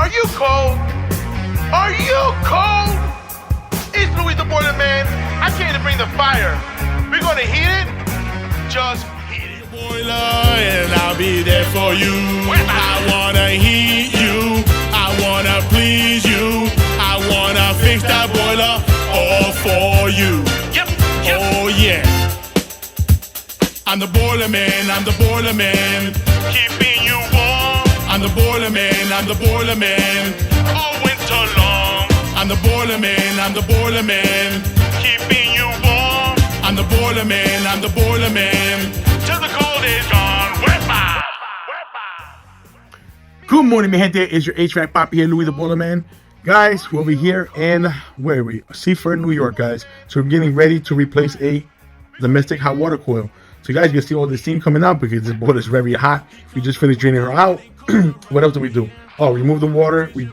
Are you cold? Are you cold? It's Louie the Boiler Man. I came to bring the fire. We're gonna heat it. Just heat it. Boiler, and I'll be there for you. I wanna heat you. I wanna please you. I wanna fix that boiler all for you. Yep. Oh yeah. I'm the boiler man. I'm the boiler man. Keeping you warm. I'm the boiler man. I'm the boiler man. All winter long. I'm the boiler man. I'm the boiler man. Keeping you warm. I'm the boiler man. I'm the boiler man. Till the cold is gone. Hvac. Good morning, mi gente. It's your HVAC Poppy here, Louie the Boiler Man. Guys, we'll be here in, where are we? Seaford, New York, guys. So we're getting ready to replace a domestic hot water coil. So you guys can see all the steam coming out because this boiler is very hot. We just finished draining her out. What else did we do? Oh, remove the water. We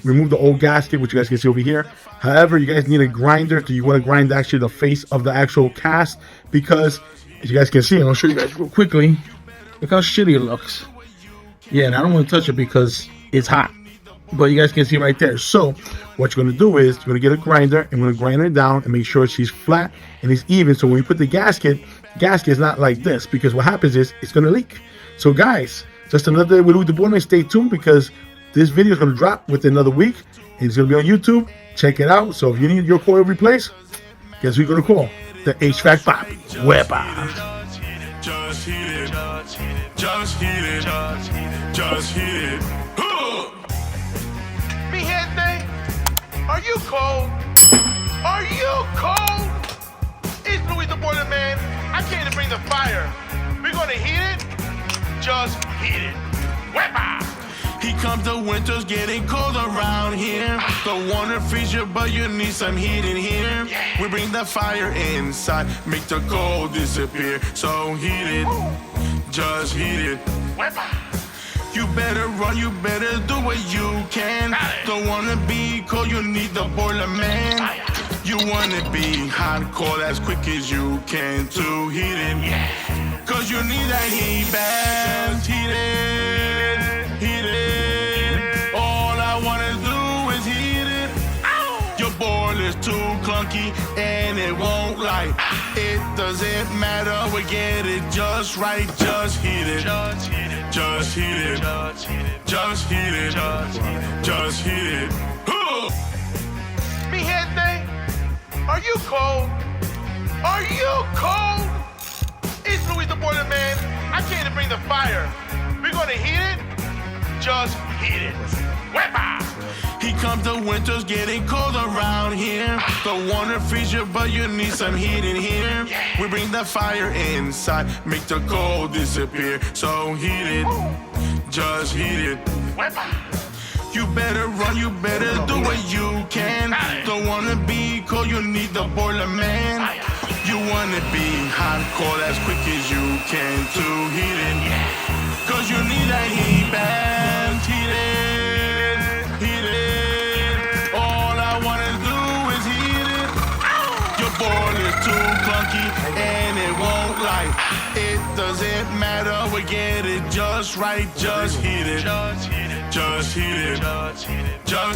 removed the old gasket, which you guys can see over here. However, you guys need a grinder. So you want to grind actually the face of the actual cast because, as you guys can see, and I'll show you guys real quickly. Look how shitty it looks. Yeah, and I don't want to touch it because it's hot. But you guys can see right there. So what you're going to do is you're going to get a grinder and we're going to grind her down and make sure she's flat and it's even. So when we put the gasket is not like this because what happens is it's going to leak. So guys, just another day with Louie the Boiler Man. Stay tuned because this video is going to drop within another week. And it's going to be on YouTube. Check it out. So if you need your coil replaced, guess who you're going to call? The HVAC Poppy. Hvac. Just heat it. Just heat it. Just heat it. Mi gente, are you cold? Are you cold? It's Louie the Boiler Man. I came to bring the fire. We're gonna heat it. Just heat it. Hvac. He comes the winter's getting cold around here. Don't wanna freeze you, but you need some heat in here. We bring the fire inside, make the cold disappear. So heat it, just heat it. Hvac. You better run, you better do what you can. Don't wanna be cold, you need the boiler man. You wanna be hot, cold as quick as you can to heat it. Cause you need that heat bath, heat it, heat it. All I wanna do is heat it. Your boiler's too clunky and it won't light. It doesn't matter, we get it just right, just heat it. Just heat it. Just heat it. Just heat it. Just heat it. Mi gente, are you cold? Are you cold? It's Louie the Boiler Man. I came to bring the fire. We're gonna heat it. Just heat it. Hvac. He comes the winter's getting cold around here. Don't wanna freeze you, but you need some heat in here. We bring the fire inside, make the cold disappear. So heat it, just heat it. Hvac. You better run, you better do what you can. Don't wanna be cold, you need the boiler man. You wanna be hot, cold as quick as you can to heat it. Cause you need that heat bath, heat it, heat it. All I wanna do is heat it. Your boiler's too clunky and it won't light. It doesn't matter, we get it just right, just heat it. Just heat it. Just heat it. Just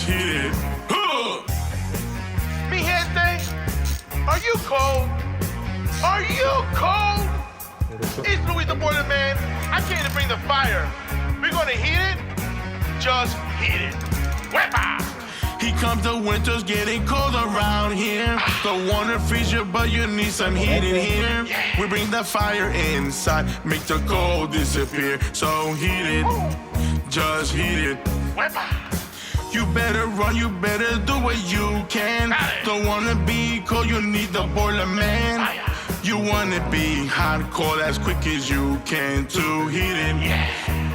heat it. Mi gente, are you cold? Are you cold? It's Louie the Boiler Man. I came to bring the fire. We're gonna heat it. Just heat it. Hvac. He comes the winter's getting cold around here. Don't wanna freeze you, but you need some heat in here. We bring the fire inside, make the cold disappear. So heat it, just heat it. Hvac. You better run, you better do what you can. Don't wanna be cold, you need the boiler man. You wanna be hot, cold as quick as you can to heat it.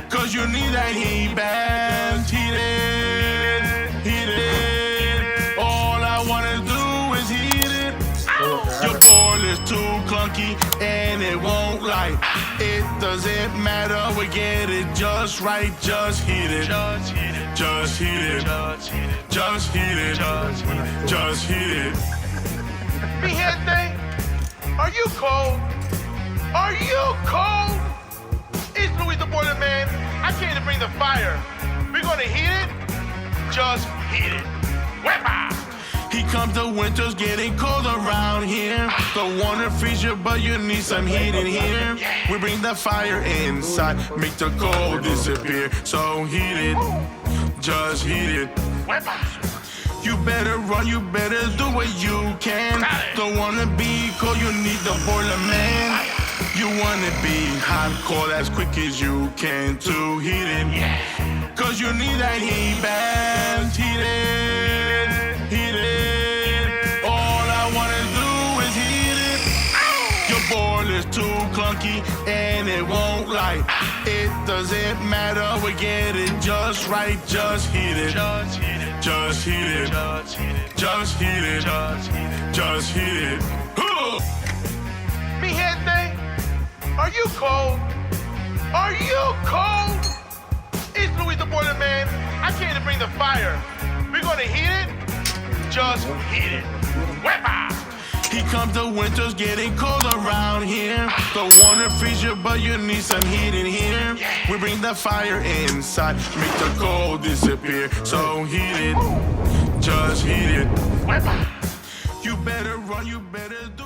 Cause you need that heat bath, heat it, heat it. All I wanna do is heat it. Your boiler's too clunky and it won't light. It doesn't matter, we get it just right, just heat it. Just heat it. Just heat it. Just heat it. Just heat it. Mi gente, are you cold? Are you cold? It's Louie the Boiler Man. I came to bring the fire. heat it? Just heat it. Wepa! He comes the winter's getting cold around here. Don't wanna freeze you, but you need some heat in here. We bring the fire inside, make the cold disappear. So heat it, just heat it. Wepa! You better run, you better do what you can. Don't wanna be cold, you need the boiler man. You wanna be hot, cold as quick as you can to heat it. Cause you need that heat bath, heat it, heat it. All I wanna do is heat it. Your boiler's too clunky and it won't light. It doesn't matter, we get it just right, just heat it. Just heat it. Just heat it. Just heat it. Just heat it. Just heat it. Just heat it. Mi gente, are you cold? Are you cold? It's Louie the Boiler Man. I came to bring the fire. We're gonna heat it. Just heat it. Wepa! He comes the winter's getting cold around here. Don't wanna freeze you, but you need some heat in here. We bring the fire inside, make the cold disappear. So heat it, just heat it. Wepa! You better run, you better do